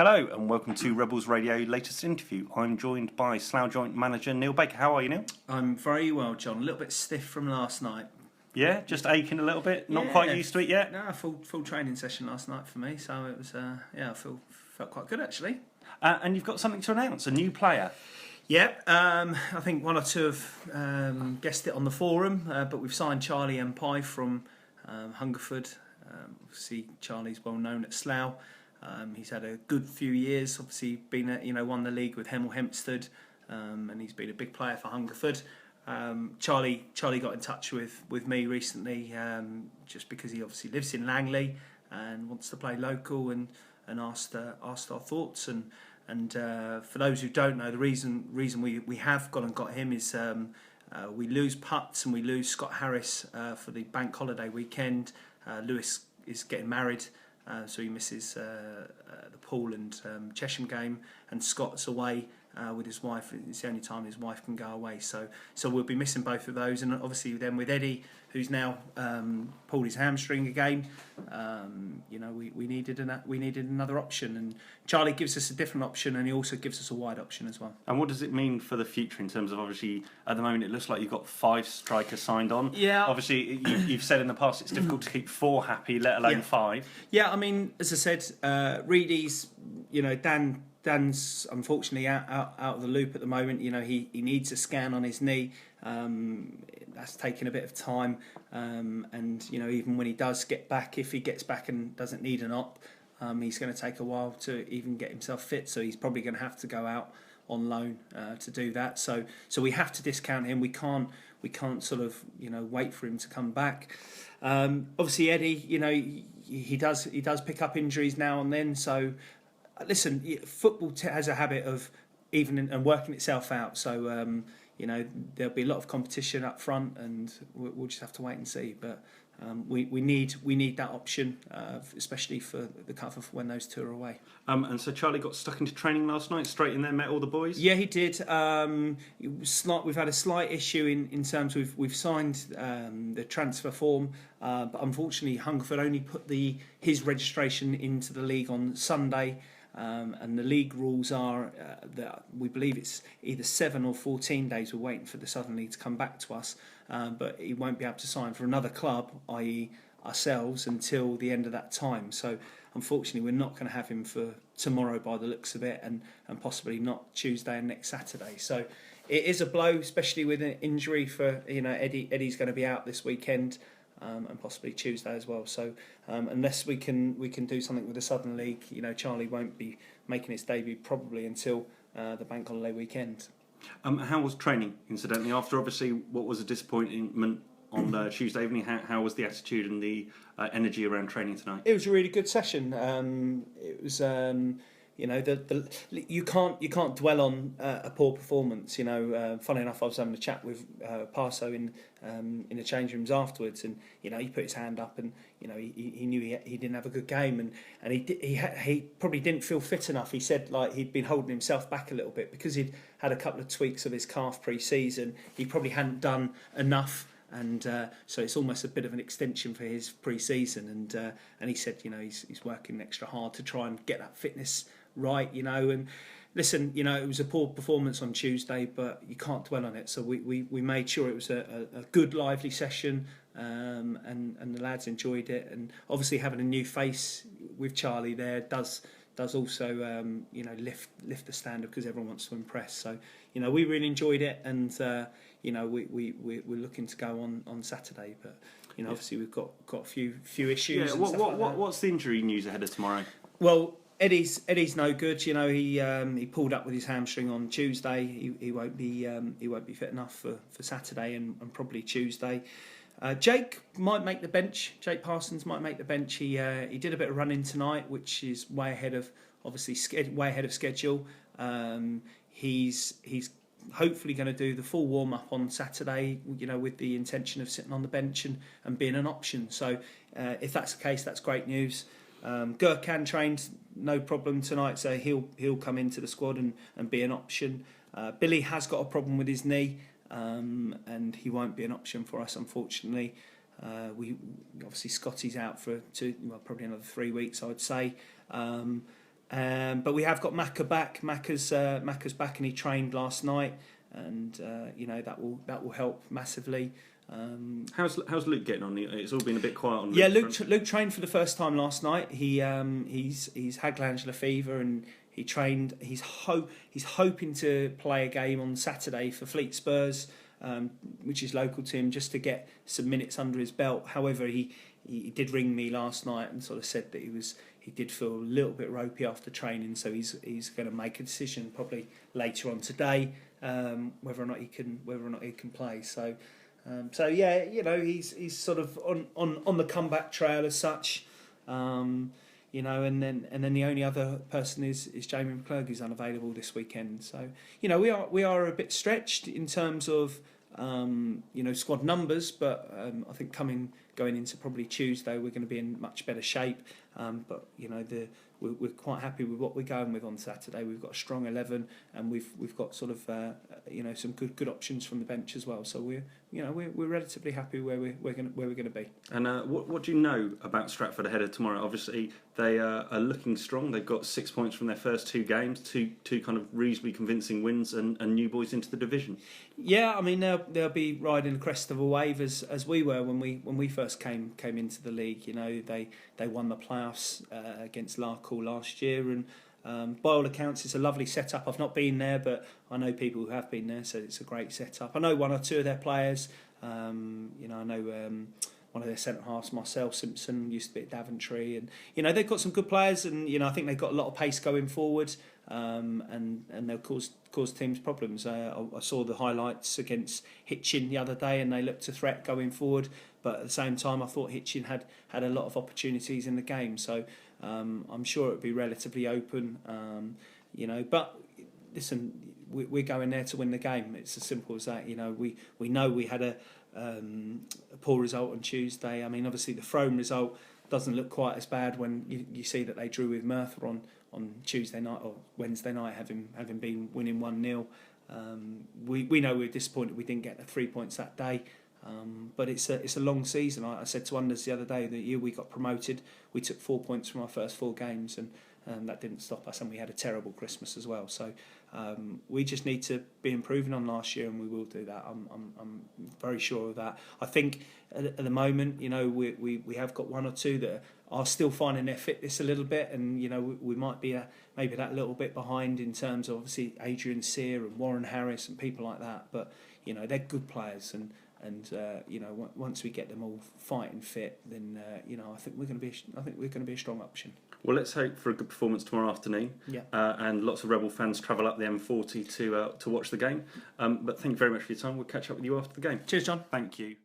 Hello and welcome to Rebels Radio latest interview. I'm joined by Slough Joint Manager Neil Baker. How are you, Neil? I'm very well, John. A little bit stiff from last night. Yeah, just aching a little bit. Not quite used to it yet. No, full training session last night for me, so it was I felt quite good actually. And you've got something to announce, a new player. Yeah, I think one or two have guessed it on the forum, but we've signed Charlie Mpi from Hungerford. Obviously, Charlie's well known at Slough. He's had a good few years. Obviously, won the league with Hemel Hempstead, and he's been a big player for Hungerford. Charlie got in touch with me recently, just because he obviously lives in Langley and wants to play local, and asked our thoughts. And for those who don't know, the reason we have gone and got him is we lose Putts and we lose Scott Harris for the bank holiday weekend. Lewis is getting married. So he misses the Poole and Chesham game, and Scott's away with his wife. It's the only time his wife can go away. So we'll be missing both of those, and obviously then with Eddie, who's now pulled his hamstring again. We needed another option, and Charlie gives us a different option, and he also gives us a wide option as well. And what does it mean for the future in terms of, obviously at the moment it looks like you've got 5 strikers signed on. Yeah. Obviously you've said in the past it's difficult to keep 4 happy, let alone 5. Yeah, I mean, as I said, Reedy's, Dan's unfortunately out of the loop at the moment. He needs a scan on his knee. That's taken a bit of time, and even when he does get back, if he gets back and doesn't need an op, he's going to take a while to even get himself fit. So he's probably going to have to go out on loan to do that. So we have to discount him. We can't sort of wait for him to come back. Obviously Eddie, he does pick up injuries now and then. So listen, football has a habit of evening and working itself out. So there'll be a lot of competition up front, and we'll just have to wait and see. But we need that option, especially for the cover for when those two are away. And so Charlie got stuck into training last night, straight in there, met all the boys? Yeah, he did. We've had a slight issue in terms we've signed the transfer form, but unfortunately Hungerford only put his registration into the league on Sunday. And the league rules are that we believe it's either 7 or 14 days. We're waiting for the Southern League to come back to us, but he won't be able to sign for another club, i.e. ourselves, until the end of that time. So unfortunately we're not going to have him for tomorrow by the looks of it, and possibly not Tuesday and next Saturday. So it is a blow, especially with an injury for Eddie. Eddie's going to be out this weekend. And possibly Tuesday as well. So unless we can do something with the Southern League, Charlie won't be making his debut probably until the bank holiday weekend. How was training, incidentally, after obviously what was a disappointment on Tuesday evening? How was the attitude and the energy around training tonight? It was a really good session. It was. You can't dwell on a poor performance. Funny enough, I was having a chat with Parso in the change rooms afterwards, and he put his hand up, and he knew he didn't have a good game, and he probably didn't feel fit enough. He said he'd been holding himself back a little bit because he'd had a couple of tweaks of his calf pre-season. He probably hadn't done enough. And so it's almost a bit of an extension for his pre-season, and he said he's working extra hard to try and get that fitness right, and listen, it was a poor performance on Tuesday, but you can't dwell on it. So we made sure it was a good, lively session, and the lads enjoyed it. And obviously having a new face with Charlie there does also lift the standard, because everyone wants to impress. So we really enjoyed it, and we're looking to go on Saturday, but obviously we've got a few issues. Yeah, what's the injury news ahead of tomorrow? Well, Eddie's no good. He pulled up with his hamstring on Tuesday. He won't be fit enough for Saturday and probably Tuesday. Jake might make the bench. Jake Parsons might make the bench. He did a bit of running tonight, which is way ahead of schedule. He's hopefully going to do the full warm up on Saturday, with the intention of sitting on the bench and being an option. So if that's the case, that's great news. Gurkhan trained no problem tonight, so he'll come into the squad and be an option. Billy has got a problem with his knee, and he won't be an option for us, unfortunately. We obviously Scotty's out for probably another 3 weeks, I would say. But we have got Macca back. Macca's back, and he trained last night, and that will help massively. How's Luke getting on? It's all been a bit quiet on Luke. Yeah, Luke trained for the first time last night. He's had glandular fever, and he trained. He's hoping to play a game on Saturday for Fleet Spurs, which is local to him, just to get some minutes under his belt. However, he did ring me last night and sort of said that he did feel a little bit ropey after training, so he's going to make a decision probably later on today, whether or not he can play. So yeah, he's sort of on the comeback trail as such, and then the only other person is Jamie McClurg, who's unavailable this weekend. So we are a bit stretched in terms of squad numbers, but I think going into probably Tuesday we're going to be in much better shape. But we're quite happy with what we're going with on Saturday. We've got a strong 11, and we've got sort of some good options from the bench as well. So we're relatively happy where we're going to be. And what do you know about Stratford ahead of tomorrow? Obviously they are looking strong. They've got 6 points from their first 2 games, two kind of reasonably convincing wins, and new boys into the division. Yeah, I mean they'll be riding the crest of a wave as we were when we first came into the league. They won the playoffs against Larkhall last year, and by all accounts it's a lovely setup. I've not been there, but I know people who have been there, so it's a great setup. I know 1 or 2 of their players. I know one of their centre halves, Marcel Simpson, used to be at Daventry, and they've got some good players, and I think they've got a lot of pace going forward, and they'll cause teams problems. I saw the highlights against Hitchin the other day, and they looked a threat going forward. But at the same time, I thought Hitchin had a lot of opportunities in the game, so I'm sure it'll be relatively open. But listen, we're going there to win the game. It's as simple as that. We know we had a poor result on Tuesday. I mean, obviously the Frome result doesn't look quite as bad when you see that they drew with Merthyr on Tuesday night or Wednesday night, having been winning 1-0. We know we're disappointed we didn't get the 3 points that day. But it's a long season. I said to Anders the other day, the year we got promoted, we took 4 points from our first 4 games, and that didn't stop us, and we had a terrible Christmas as well. So we just need to be improving on last year, and we will do that. I'm very sure of that. I think at the moment, we have got 1 or 2 that are still finding their fitness a little bit, and we might be maybe that little bit behind in terms of obviously Adrian Sear and Warren Harris and people like that. But they're good players, and once we get them all fighting fit, then I think we're going to be a strong option. Well, let's hope for a good performance tomorrow afternoon. Yeah. And lots of Rebel fans travel up the M40 to watch the game. But thank you very much for your time. We'll catch up with you after the game. Cheers, John. Thank you.